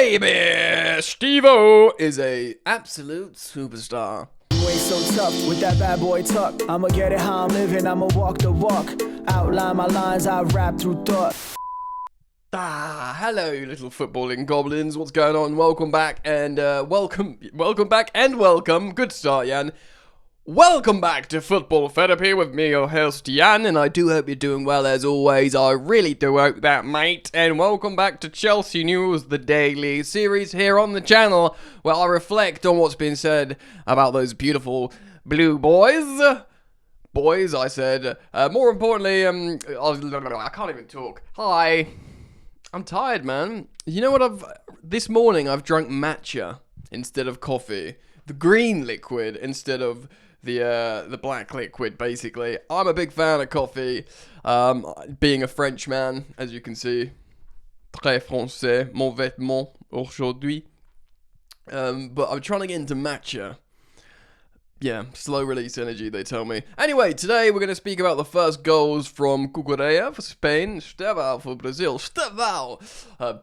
baby! Steve-O is a absolute superstar. You ain't so tough with that bad boy tuck. I'ma get it how I'm living, I'ma walk the walk. Outline my lines, I rap through thought. Hello, you little footballing goblins. What's going on? Welcome back and welcome back and welcome. Good start, Jan. Welcome back to Football Therapy with me, your host, Jan, and I do hope you're doing well as always. I really do hope that, mate. And welcome back to Chelsea News, the daily series here on the channel, where I reflect on what's been said about those beautiful blue boys. Boys, I said. More importantly, I can't even talk. Hi. I'm tired, man. You know what? This morning I've drunk matcha instead of coffee. The green liquid instead of the black liquid, basically. I'm a big fan of coffee. Being a French man, as you can see. Très français, mon vêtement aujourd'hui. But I'm trying to get into matcha. Yeah, slow release energy, they tell me. Anyway, today we're going to speak about the first goals from Cucurella for Spain, Estevao for Brazil. Estevao!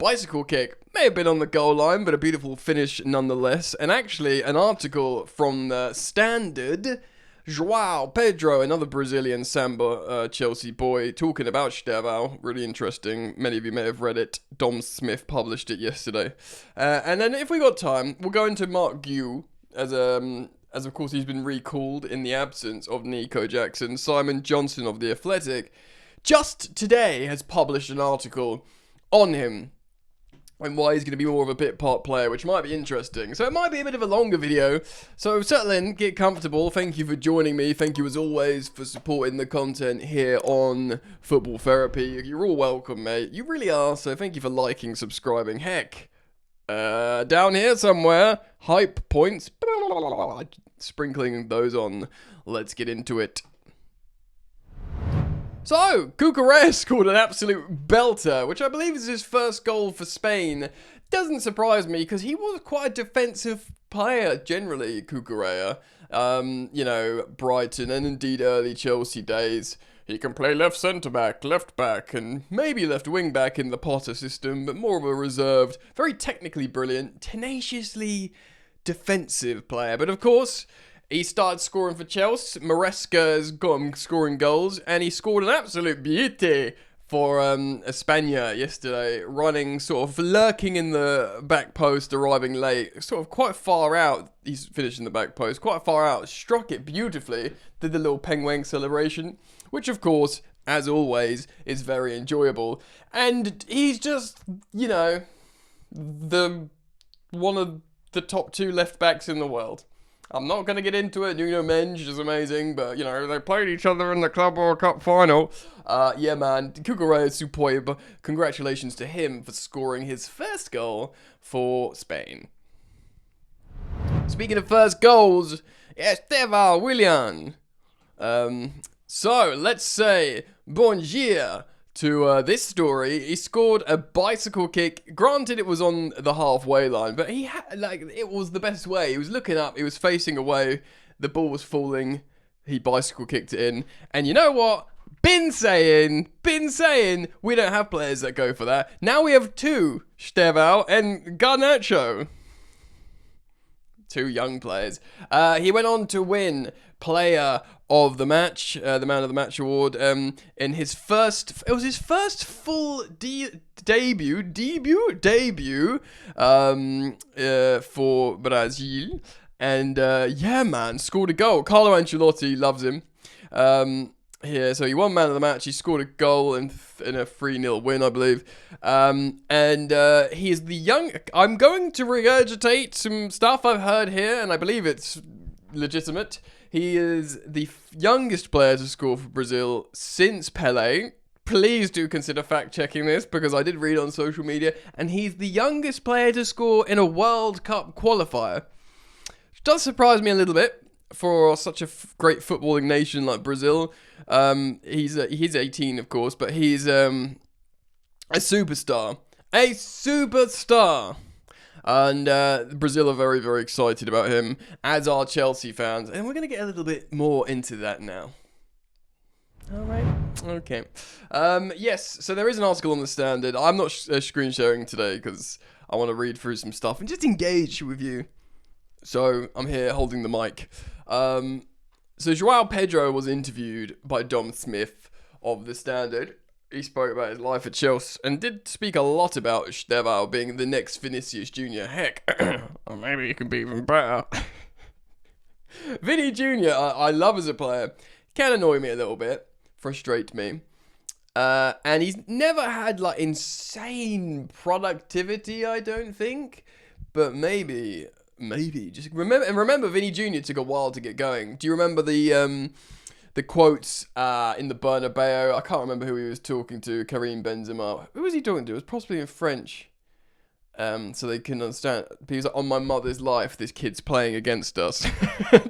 Bicycle kick. May have been on the goal line, but a beautiful finish nonetheless. And actually, an article from the Standard, João Pedro, another Brazilian Samba Chelsea boy, talking about Estevao. Really interesting. Many of you may have read it. Dom Smith published it yesterday. And then if we got time, we'll go into Mark Gue as of course he's been recalled in the absence of Nico Jackson. Simon Johnson of The Athletic just today has published an article on him and why he's going to be more of a bit part player, which might be interesting. So it might be a bit of a longer video. So settle in, get comfortable. Thank you for joining me. Thank you as always for supporting the content here on Football Therapy. You're all welcome, mate. You really are. So thank you for liking, subscribing. Heck. Down here somewhere, hype points, sprinkling those on. Let's get into it. So, Cucurella scored an absolute belter, which I believe is his first goal for Spain. Doesn't surprise me, because he was quite a defensive player, generally, Cucurella. You know, Brighton, and indeed early Chelsea days. He can play left centre-back, left back, and maybe left wing-back in the Potter system, but more of a reserved, very technically brilliant, tenaciously defensive player. But of course, he started scoring for Chelsea. Maresca has got him scoring goals, and he scored an absolute beauty for Espana yesterday, running, sort of lurking in the back post, arriving late, sort of quite far out. He's finished in the back post, quite far out, struck it beautifully, did the little penguin celebration, which of course, as always, is very enjoyable. And he's just, you know, one of the top two left backs in the world. I'm not going to get into it. Nuno Mendes is amazing, but, you know, they played each other in the Club World Cup final. Yeah, man, Cucurella is superb. Congratulations to him for scoring his first goal for Spain. Speaking of first goals, Estevao Willian. So, let's say bonjour to this story. He scored a bicycle kick. Granted, it was on the halfway line, but it was the best way. He was looking up, he was facing away, the ball was falling, he bicycle kicked it in. And you know what? Been saying, we don't have players that go for that. Now we have two, Estevao and Garnacho. Two young players. He went on to win Player of the Match, the Man of the Match award, in his first full debut, for Brazil, and yeah, man, scored a goal. Carlo Ancelotti loves him. Yeah, so he won Man of the Match. He scored a goal in a 3-0 win, I believe. And he is the young. I'm going to regurgitate some stuff I've heard here, and I believe it's legitimate. He is the youngest player to score for Brazil since Pelé. Please do consider fact-checking this, because I did read on social media, and he's the youngest player to score in a World Cup qualifier. Which does surprise me a little bit for such a great footballing nation like Brazil. He's 18, of course, but he's a superstar. A superstar! And Brazil are very, very excited about him, as are Chelsea fans. And we're going to get a little bit more into that now. All right. Okay. Yes, so there is an article on The Standard. I'm not screen sharing today because I want to read through some stuff and just engage with you. So I'm here holding the mic. So Joao Pedro was interviewed by Dom Smith of The Standard. He spoke about his life at Chelsea and did speak a lot about Estevao being the next Vinicius Jr. Heck, or maybe he can be even better. Vinny Jr. I love as a player. Can annoy me a little bit, frustrate me. And he's never had like insane productivity, I don't think. But maybe just remember Vinny Jr. took a while to get going. Do you remember the quotes in the Bernabeu? I can't remember who he was talking to. Karim Benzema. Who was he talking to? It was possibly in French. So they can understand. He was like, on my mother's life, this kid's playing against us.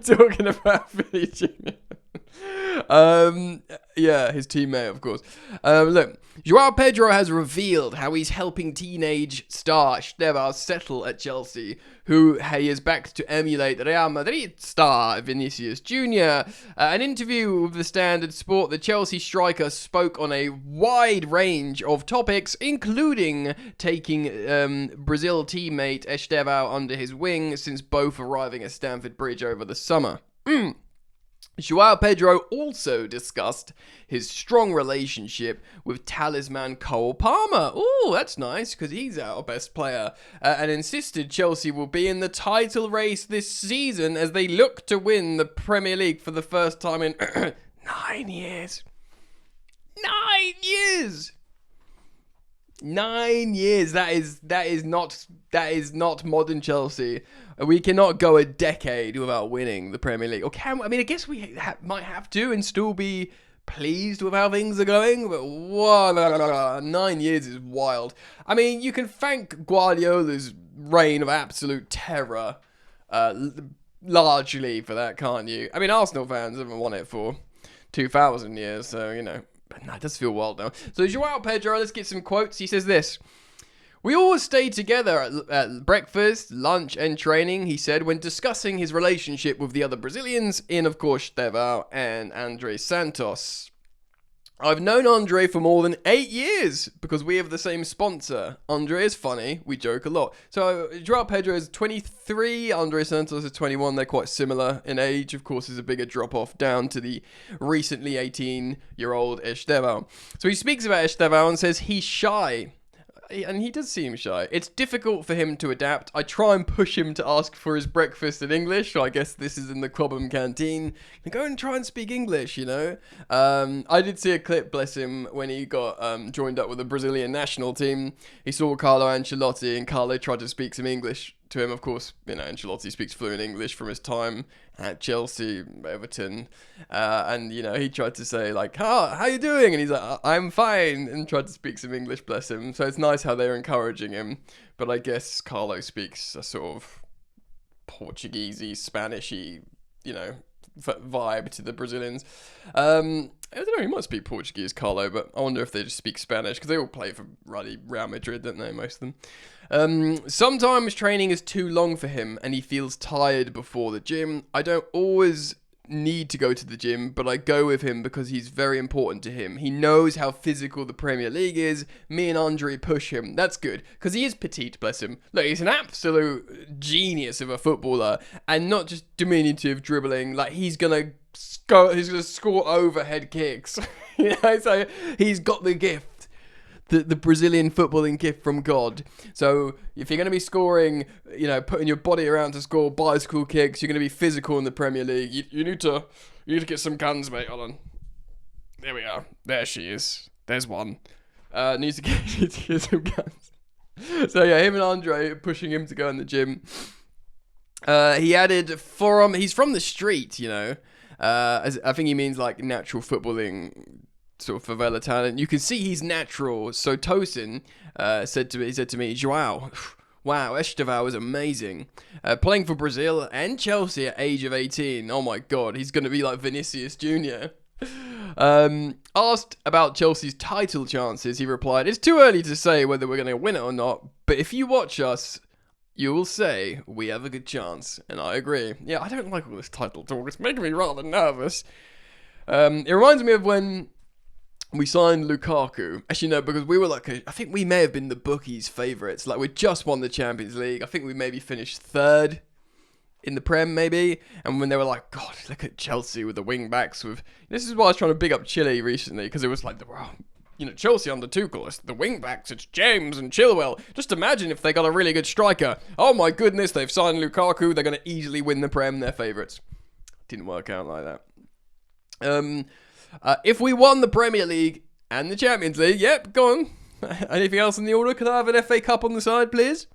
Talking about Vinny Jr. Yeah, his teammate, of course. Look, Joao Pedro has revealed how he's helping teenage star Estevao settle at Chelsea, who he is back to emulate Real Madrid star Vinicius Jr. An interview with The Standard Sport, the Chelsea striker spoke on a wide range of topics, including taking Brazil teammate Estevao under his wing since both arriving at Stamford Bridge over the summer. Joao Pedro also discussed his strong relationship with talisman Cole Palmer. Ooh, that's nice, because he's our best player. And insisted Chelsea will be in the title race this season as they look to win the Premier League for the first time in 9 years. 9 years! 9 years. That is not modern Chelsea. We cannot go a decade without winning the Premier League. Or can we? I mean, I guess we might have to and still be pleased with how things are going. But whoa, 9 years is wild. I mean, you can thank Guardiola's reign of absolute terror largely for that, can't you? I mean, Arsenal fans haven't won it for 2,000 years, so, you know. But no, it does feel wild now. So Joao Pedro, let's get some quotes. He says this. We always stay together at breakfast, lunch and training, he said, when discussing his relationship with the other Brazilians in, of course, Estevao and André Santos. I've known Andre for more than 8 years because we have the same sponsor. Andre is funny. We joke a lot. So Joao Pedro is 23. Andre Santos is 21. They're quite similar in age. Of course, there's a bigger drop-off down to the recently 18-year-old Estevao. So he speaks about Estevao and says he's shy. And he does seem shy. It's difficult for him to adapt. I try and push him to ask for his breakfast in English. So I guess this is in the Cobham canteen. And go and try and speak English, you know. I did see a clip, bless him, when he got joined up with the Brazilian national team. He saw Carlo Ancelotti and Carlo tried to speak some English to him. Of course, you know, Ancelotti speaks fluent English from his time at Chelsea, Everton, and you know, he tried to say like, how you doing? And he's like, I'm fine, and tried to speak some English, bless him. So it's nice how they're encouraging him. But I guess Carlo speaks a sort of Portuguesey, Spanishy, you know, vibe to the Brazilians. I don't know, he might speak Portuguese, Carlo, but I wonder if they just speak Spanish, because they all play for Real Madrid, don't they, most of them. Sometimes training is too long for him and he feels tired before the gym. I don't always need to go to the gym, but I go with him because he's very important to him. He knows how physical the Premier League is. Me and Andre push him. That's good, because he is petite, bless him. Look, he's an absolute genius of a footballer, and not just diminutive dribbling. Like, he's gonna score overhead kicks. You know, so he's got the gift. The Brazilian footballing gift from God. So if you're going to be scoring, you know, putting your body around to score bicycle kicks, you're going to be physical in the Premier League. You need to get some guns, mate. Hold on. There we are. There she is. There's one. Needs to get some guns. So yeah, him and Andre pushing him to go in the gym. He added, he's from the street, you know. As I think he means like natural footballing, sort of favela talent. You can see he's natural. So Tosin said to me, Joao, wow, Estevao is amazing. Playing for Brazil and Chelsea at age of 18. Oh my God, he's going to be like Vinicius Jr. Asked about Chelsea's title chances, he replied, it's too early to say whether we're going to win it or not, but if you watch us, you will say we have a good chance. And I agree. Yeah, I don't like all this title talk. It's making me rather nervous. It reminds me of when we signed Lukaku. Actually, no, because we were like, I think we may have been the bookies' favourites. Like, we just won the Champions League. I think we maybe finished third in the Prem, maybe. And when they were like, God, look at Chelsea with the wing backs. This is why I was trying to big up Chile recently, because it was like, wow, Chelsea under Tuchel, it's the wing backs, it's James and Chilwell. Just imagine if they got a really good striker. Oh my goodness, they've signed Lukaku. They're going to easily win the Prem. They're favourites. Didn't work out like that. If we won the Premier League and the Champions League, yep, go on. Anything else in the order? Could I have an FA Cup on the side, please?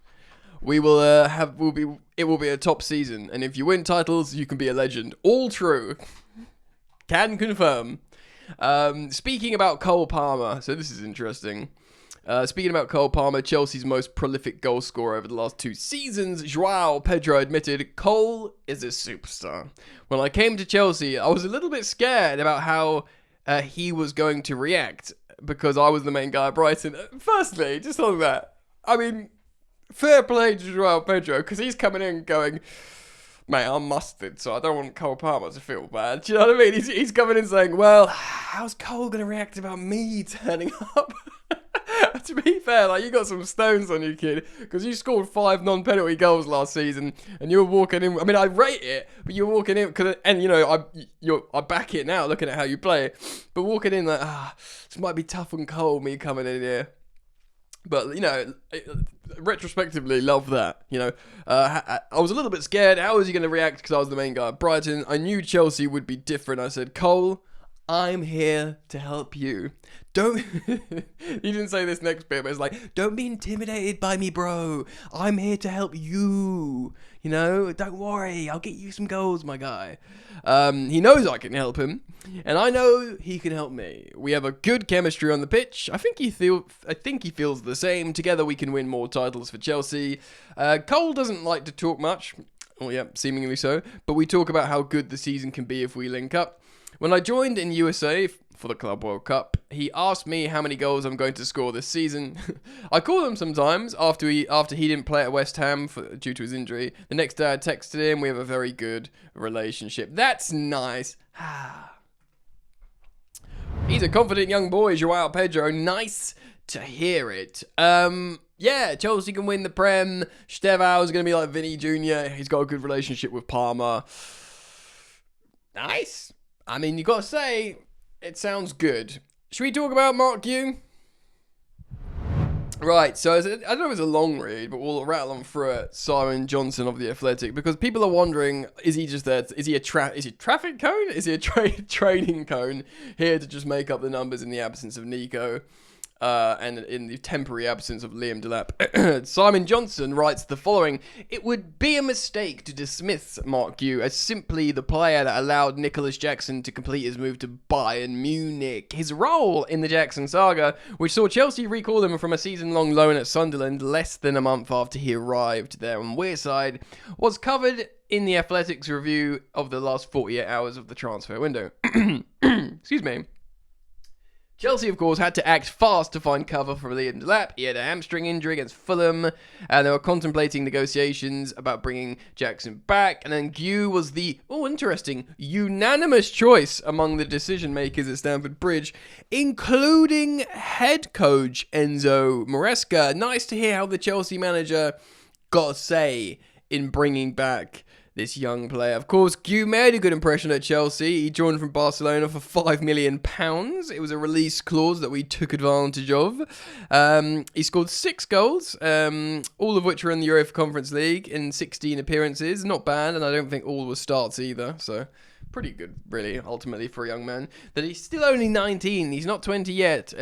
It will be a top season, and if you win titles, you can be a legend. All true. Can confirm. Speaking about Cole Palmer, so this is interesting. Speaking about Cole Palmer, Chelsea's most prolific goal scorer over the last 2 seasons, Joao Pedro admitted, Cole is a superstar. When I came to Chelsea, I was a little bit scared about how he was going to react, because I was the main guy at Brighton. Firstly, just on that, I mean, fair play to Joao Pedro, because he's coming in going, mate, I'm mustard, so I don't want Cole Palmer to feel bad. Do you know what I mean? He's coming in saying, well, how's Cole going to react about me turning up? To be fair, like, you got some stones on you, kid, because you scored 5 non-penalty goals last season, and you were walking in. I mean, I rate it, but you're walking in, I back it now, looking at how you play, but walking in like, this might be tough on Cole, me coming in here. But, retrospectively, love that. I was a little bit scared. How was he going to react? Because I was the main guy at Brighton. I knew Chelsea would be different. I said, Cole, I'm here to help you. Don't... He didn't say this next bit, but it's like, don't be intimidated by me, bro. I'm here to help you. Don't worry. I'll get you some goals, my guy. He knows I can help him, and I know he can help me. We have a good chemistry on the pitch. I think he feels the same. Together we can win more titles for Chelsea. Cole doesn't like to talk much. Oh yeah, seemingly so. But we talk about how good the season can be if we link up. When I joined in USA for the Club World Cup, he asked me how many goals I'm going to score this season. I call him sometimes after he didn't play at West Ham due to his injury. The next day I texted him. We have a very good relationship. That's nice. He's a confident young boy, Joao Pedro. Nice to hear it. Yeah, Chelsea can win the Prem. Estevao is going to be like Vinny Jr. He's got a good relationship with Palmer. Nice. I mean, you got to say, it sounds good. Should we talk about Mark Yu? Right, so I don't know if it's a long read, but we'll rattle on through it. Simon Johnson of The Athletic, because people are wondering, is he just there? Is he a traffic cone? Is he a training cone here to just make up the numbers in the absence of Nico? And in the temporary absence of Liam Delap. Simon Johnson writes the following: it would be a mistake to dismiss Mark Yu as simply the player that allowed Nicholas Jackson to complete his move to Bayern Munich. His role in the Jackson saga, which saw Chelsea recall him from a season-long loan at Sunderland less than a month after he arrived there on Wearside, was covered in the Athletic's review of the last 48 hours of the transfer window. Excuse me. Chelsea, of course, had to act fast to find cover for Liam Delap. He had a hamstring injury against Fulham, and they were contemplating negotiations about bringing Jackson back. And then Gu was the, interesting, unanimous choice among the decision makers at Stamford Bridge, including head coach Enzo Maresca. Nice to hear how the Chelsea manager got a say in bringing back this young player. Of course, Gu made a good impression at Chelsea. He joined from Barcelona for £5 million. It was a release clause that we took advantage of. He scored 6 goals, all of which were in the UEFA Conference League in 16 appearances. Not bad, and I don't think all were starts either, so pretty good, really, ultimately, for a young man. That he's still only 19. He's not 20 yet.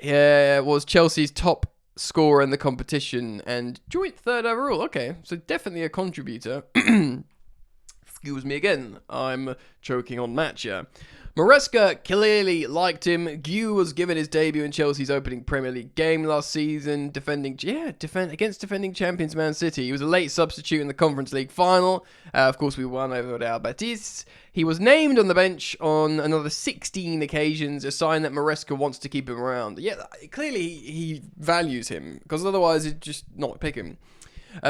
Was Chelsea's top scorer in the competition and joint 3rd overall. Okay, so definitely a contributor. Excuse me again, I'm choking on matcha. Maresca clearly liked him. Gu was given his debut in Chelsea's opening Premier League game last season, against defending champions Man City. He was a late substitute in the Conference League final. Of course, we won over Real Betis. He was named on the bench on another 16 occasions, a sign that Maresca wants to keep him around. Yeah, clearly he values him, because otherwise he'd just not pick him.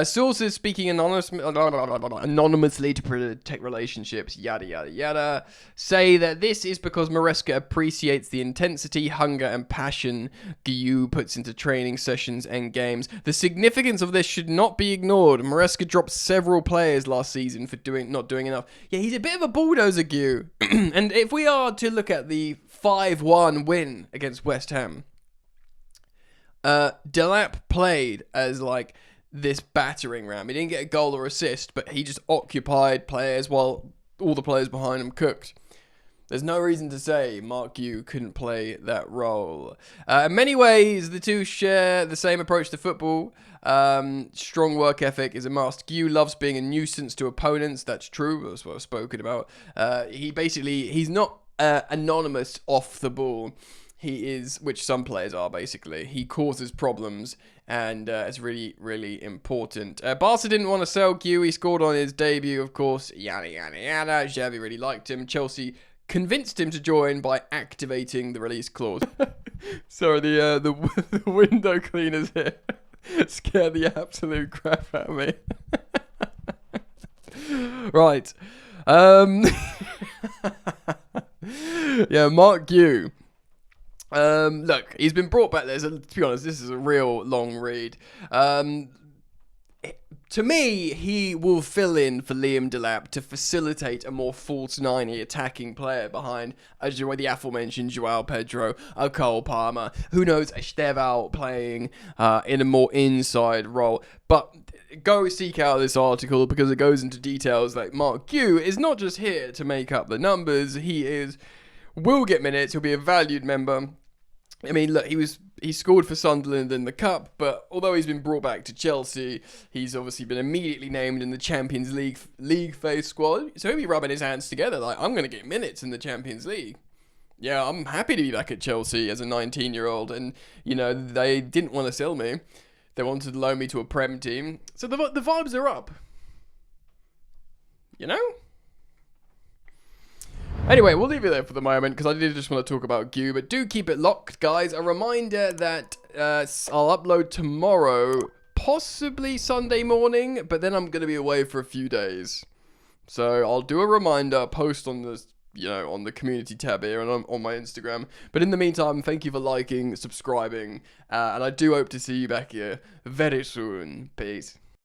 Sources speaking anonymously to protect relationships, yada yada yada, say that this is because Maresca appreciates the intensity, hunger, and passion Guiu puts into training sessions and games. The significance of this should not be ignored. Maresca dropped several players last season for not doing enough. Yeah, he's a bit of a bulldozer, Guiu. And if we are to look at the 5-1 win against West Ham, Delap played as like this battering ram. He didn't get a goal or assist, but he just occupied players while all the players behind him cooked. There's no reason to say Mark Guiu couldn't play that role. In many ways, the two share the same approach to football. Strong work ethic is a must. Guiu loves being a nuisance to opponents. That's true. That's what I've spoken about. He's not anonymous off the ball. He is, which some players are basically. He causes problems, and it's really, really important. Barca didn't want to sell Guiu. He scored on his debut, of course. Yada, yada, yada. Xavi really liked him. Chelsea convinced him to join by activating the release clause. Sorry, the window cleaners here scare the absolute crap out of me. Right. Yeah, Mark Guiu. Look, he's been brought back there. To be honest, this is a real long read. To me, he will fill in for Liam Delap to facilitate a more false 90 attacking player behind the aforementioned Joao Pedro, a Cole Palmer, who knows, a Estevao playing in a more inside role. But go seek out this article because it goes into details like Mark Guiu is not just here to make up the numbers. He will get minutes. He'll be a valued member. I mean, look, he scored for Sunderland in the Cup, but although he's been brought back to Chelsea, he's obviously been immediately named in the Champions League phase squad. So he'll be rubbing his hands together like, I'm going to get minutes in the Champions League. Yeah, I'm happy to be back at Chelsea as a 19-year-old, and, you know, they didn't want to sell me. They wanted to loan me to a Prem team. So the vibes are up. You know? Anyway, we'll leave it there for the moment because I did just want to talk about Guiu, but do keep it locked, guys. A reminder that I'll upload tomorrow, possibly Sunday morning, but then I'm going to be away for a few days. So I'll do a reminder, post on this, on the community tab here and on my Instagram. But in the meantime, thank you for liking, subscribing, and I do hope to see you back here very soon. Peace.